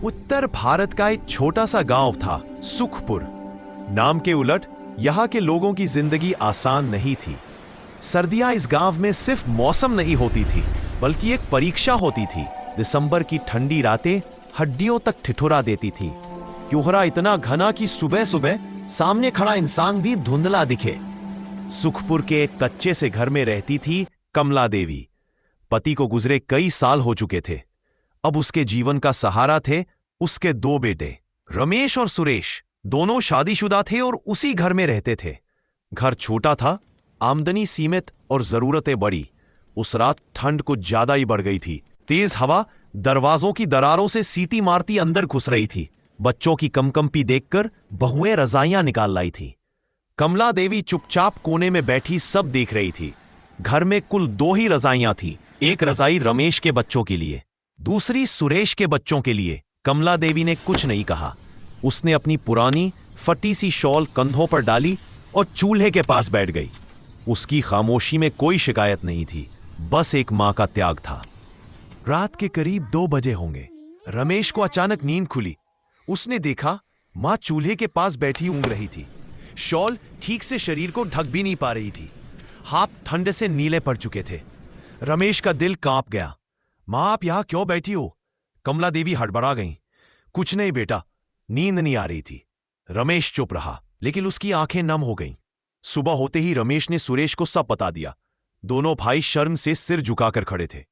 उत्तर भारत का एक छोटा सा गांव था सुखपुर। नाम के उलट यहाँ के लोगों की जिंदगी आसान नहीं थी। सर्दियां इस गांव में सिर्फ मौसम नहीं होती थी, बल्कि एक परीक्षा होती थी। दिसंबर की ठंडी रातें हड्डियों तक ठिठुरा देती थी। कोहरा इतना घना कि सुबह सुबह सामने खड़ा इंसान भी धुंधला दिखे। सुखपुर के एक कच्चे से घर में रहती थी कमला देवी। पति को गुजरे कई साल हो चुके थे। अब उसके जीवन का सहारा थे उसके दो बेटे रमेश और सुरेश। दोनों शादीशुदा थे और उसी घर में रहते थे। घर छोटा था, आमदनी सीमित और जरूरतें बड़ी। उस रात ठंड कुछ ज्यादा ही बढ़ गई थी। तेज हवा दरवाजों की दरारों से सीटी मारती अंदर घुस रही थी। बच्चों की कंपी देखकर बहुएं रजाइयां निकाल लाई थी। कमला देवी चुपचाप कोने में बैठी सब देख रही थी। घर में कुल 2 ही रजाइयां थी। एक रजाई रमेश के बच्चों के लिए, दूसरी सुरेश के बच्चों के लिए। कमला देवी ने कुछ नहीं कहा। उसने अपनी पुरानी फटी सी शॉल कंधों पर डाली और चूल्हे के पास बैठ गई। उसकी खामोशी में कोई शिकायत नहीं थी, बस एक मां का त्याग था। रात के करीब 2 बजे होंगे। रमेश को अचानक नींद खुली। उसने देखा मां चूल्हे के पास बैठी ऊँग रही थी। शॉल ठीक से शरीर को ढक भी नहीं पा रही थी। हाथ ठंड से नीले पड़ चुके थे। रमेश का दिल कांप गया। मां, आप यहां क्यों बैठी हो? कमला देवी हड़बड़ा गईं। कुछ नहीं बेटा, नींद नहीं आ रही थी। रमेश चुप रहा, लेकिन उसकी आंखें नम हो गईं। सुबह होते ही रमेश ने सुरेश को सब बता दिया। दोनों भाई शर्म से सिर झुकाकर खड़े थे।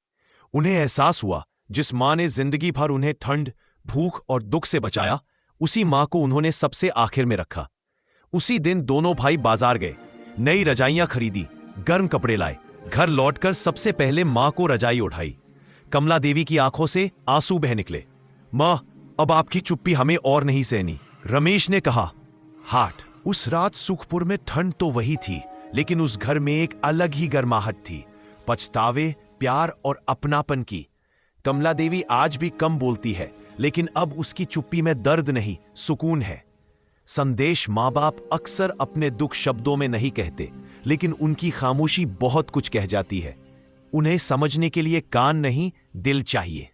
उन्हें एहसास हुआ जिस मां ने जिंदगी भर उन्हें ठंड, भूख और दुख से बचाया, उसी मां को उन्होंने सबसे आखिर में रखा। उसी दिन दोनों भाई बाजार गए, नई रजाइयां खरीदी, गर्म कपड़े लाए। घर लौटकर सबसे पहले मां को रजाई उठाई। कमला देवी की आंखों से आंसू बह निकले। मां, अब आपकी चुप्पी हमें और नहीं सहनी, रमेश ने कहा। हाट। उस रात सुखपुर में ठंड तो वही थी, लेकिन उस घर में एक अलग ही गर्माहट थी, पछतावे, प्यार और अपनापन की। कमला देवी आज भी कम बोलती है, लेकिन अब उसकी चुप्पी में दर्द नहीं, सुकून है। संदेश माँ बाप अक्सर अपने दुख शब्दों में नहीं कहते, लेकिन उनकी खामोशी बहुत कुछ कह जाती है। उन्हें समझने के लिए कान नहीं, दिल चाहिए।